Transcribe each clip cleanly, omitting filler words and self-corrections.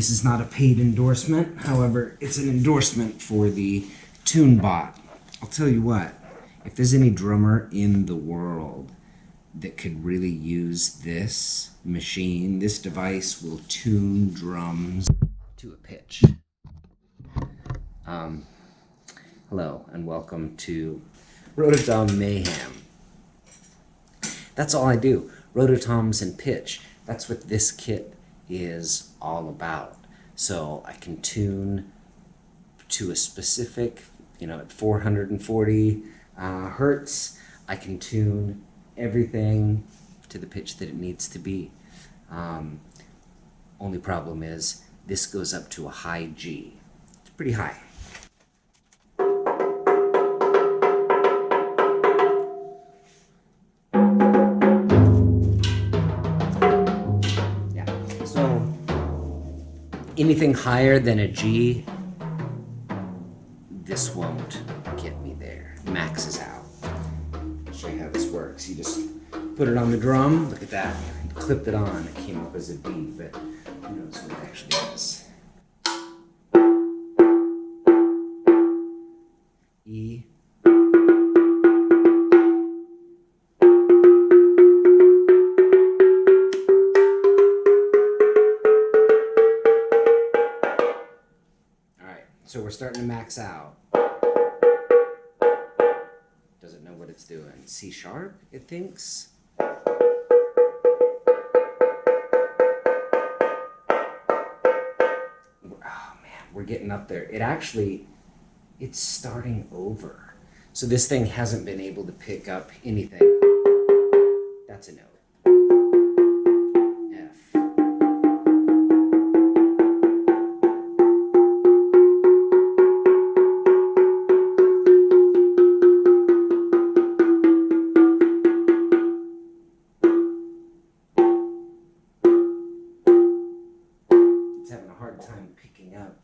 This is not a paid endorsement, however, it's an endorsement for the TuneBot. I'll tell you what, if there's any drummer in the world that could really use this machine, this device will tune drums to a pitch. Hello and welcome to Rototom Mayhem. That's all I do, rototoms and pitch. That's what this kit is all about. So I can tune to a specific, at 440 hertz, I can tune everything to the pitch that it needs to be. Only problem is this goes up to a high G. It's pretty high. Anything higher than a G, this won't get me there. Maxes out. I'll show you how this works. You just put it on the drum. Look at that. Clipped it on. It came up as a B, but who knows what it actually is. E. So we're starting to max out. Doesn't know what it's doing. C sharp, it thinks. Oh man, we're getting up there. It's starting over. So this thing hasn't been able to pick up anything. That's a note. Having a hard time picking up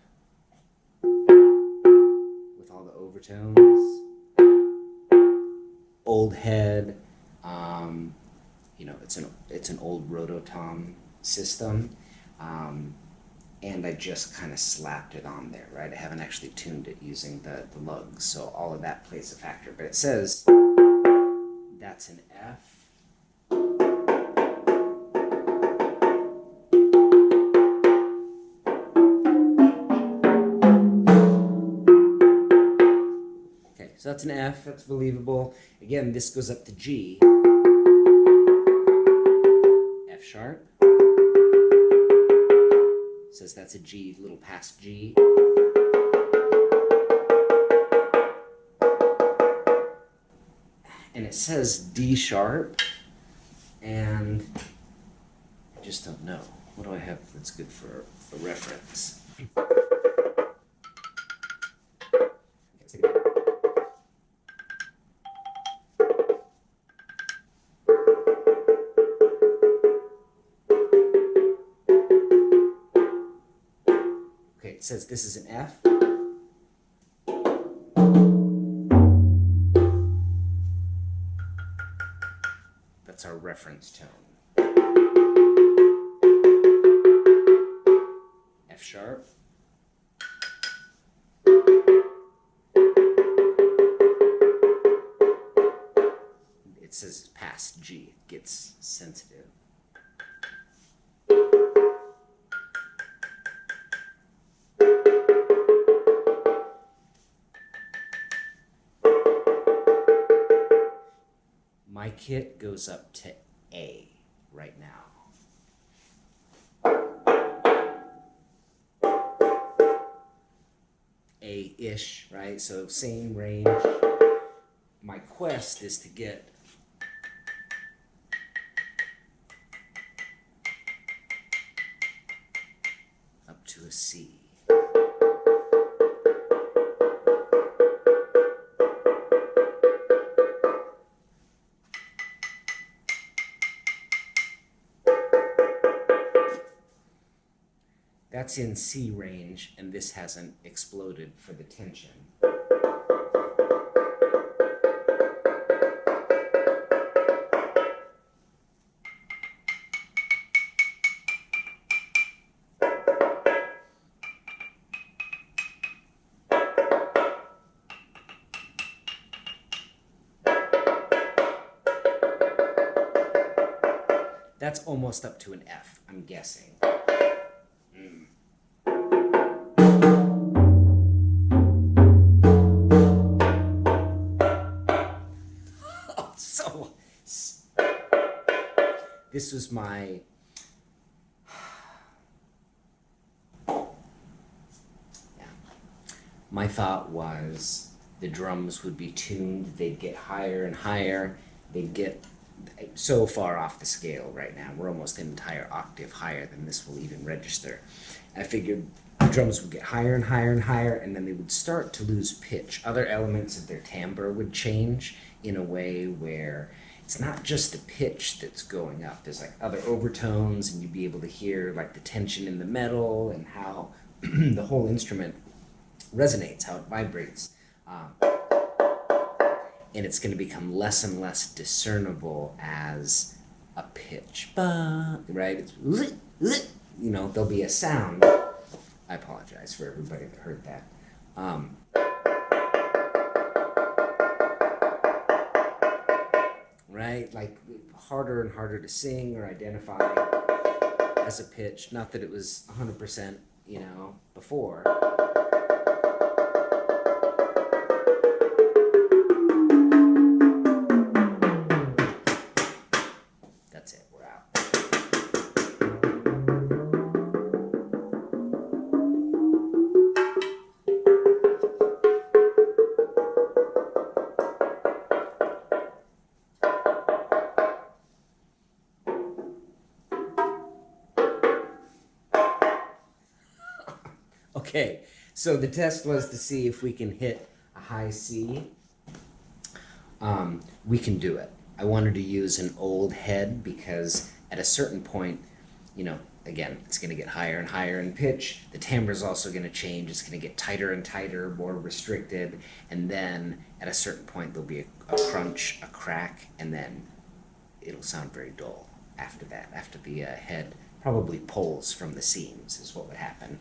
with all the overtones. Old head, it's an old rototom system, and I just kind of slapped it on there, right? I haven't actually tuned it using the lugs, so all of that plays a factor. But it says that's an F. So that's an F, that's believable. Again, this goes up to G. F sharp. Says that's a G, little past G. And it says D sharp, and I just don't know. What do I have that's good for reference? It says this is an F. That's our reference tone. F sharp. It says past G. It gets sensitive. My kit goes up to A right now. A-ish, right? So same range. My quest is to get up to a C. That's in C range, and this hasn't exploded for the tension. That's almost up to an F, I'm guessing. So, this was my... My thought was the drums would be tuned, they'd get higher and higher, they'd get so far off the scale right now. We're almost an entire octave higher than this will even register. I figured the drums would get higher and higher and higher, and then they would start to lose pitch. Other elements of their timbre would change in a way where it's not just the pitch that's going up. There's like other overtones, and you'd be able to hear like the tension in the metal and how the whole instrument resonates, how it vibrates. And it's going to become less and less discernible as a pitch. Right? It's, you know, there'll be a sound. I apologize for everybody that heard that. Right? Like harder and harder to sing or identify as a pitch. Not that it was 100%, you know, before. That's it, we're out. Okay, so the test was to see if we can hit a high C. We can do it. I wanted to use an old head because at a certain point, you know, again, it's going to get higher and higher in pitch. The timbre is also going to change. It's going to get tighter and tighter, more restricted. And then at a certain point, there'll be a crunch, a crack, and then it'll sound very dull after that. After the head probably pulls from the seams is what would happen.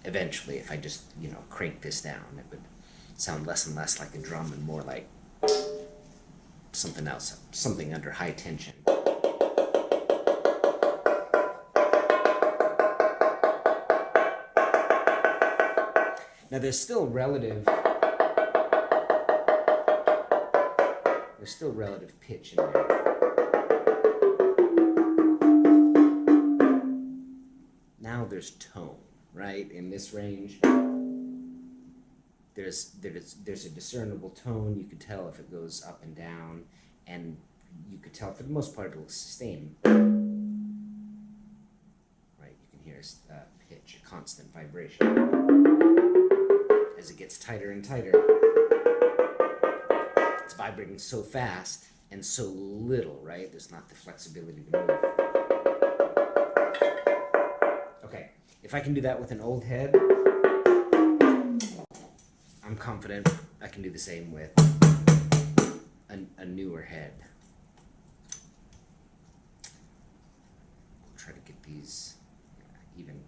Eventually, if I just, you know, crank this down, it would sound less and less like a drum and more like something else, something under high tension. Now there's still relative pitch in there. Now there's tone, right? In this range, there's a discernible tone. You could tell if it goes up and down, and you could tell for the most part it'll sustain. Right? You can hear pitch, a constant vibration. As it gets tighter and tighter, it's vibrating so fast and so little, right? There's not the flexibility to move. Okay, if I can do that with an old head, I'm confident I can do the same with a newer head. We'll try to get these even.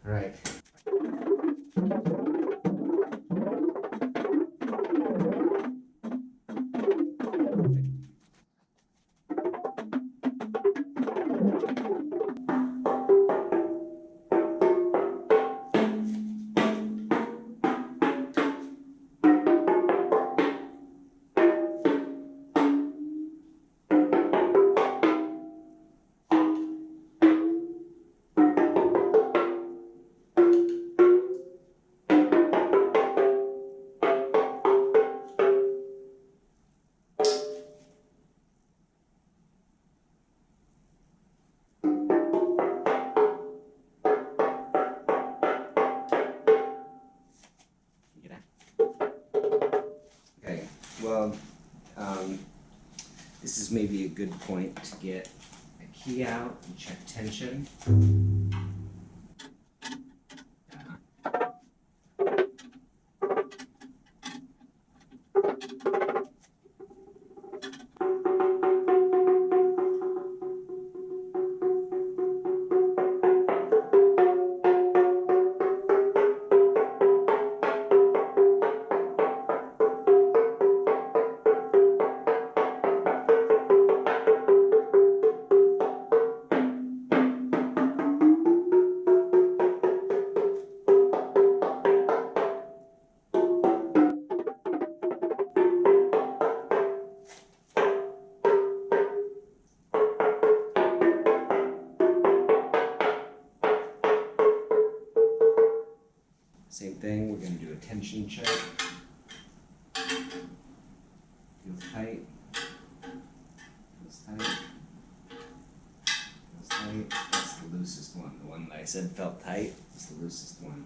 All right. Well, this is maybe a good point to get a key out and check tension. tension check. Feels tight. Feels tight. Feels tight. That's the loosest one. The one that I said felt tight is the loosest one.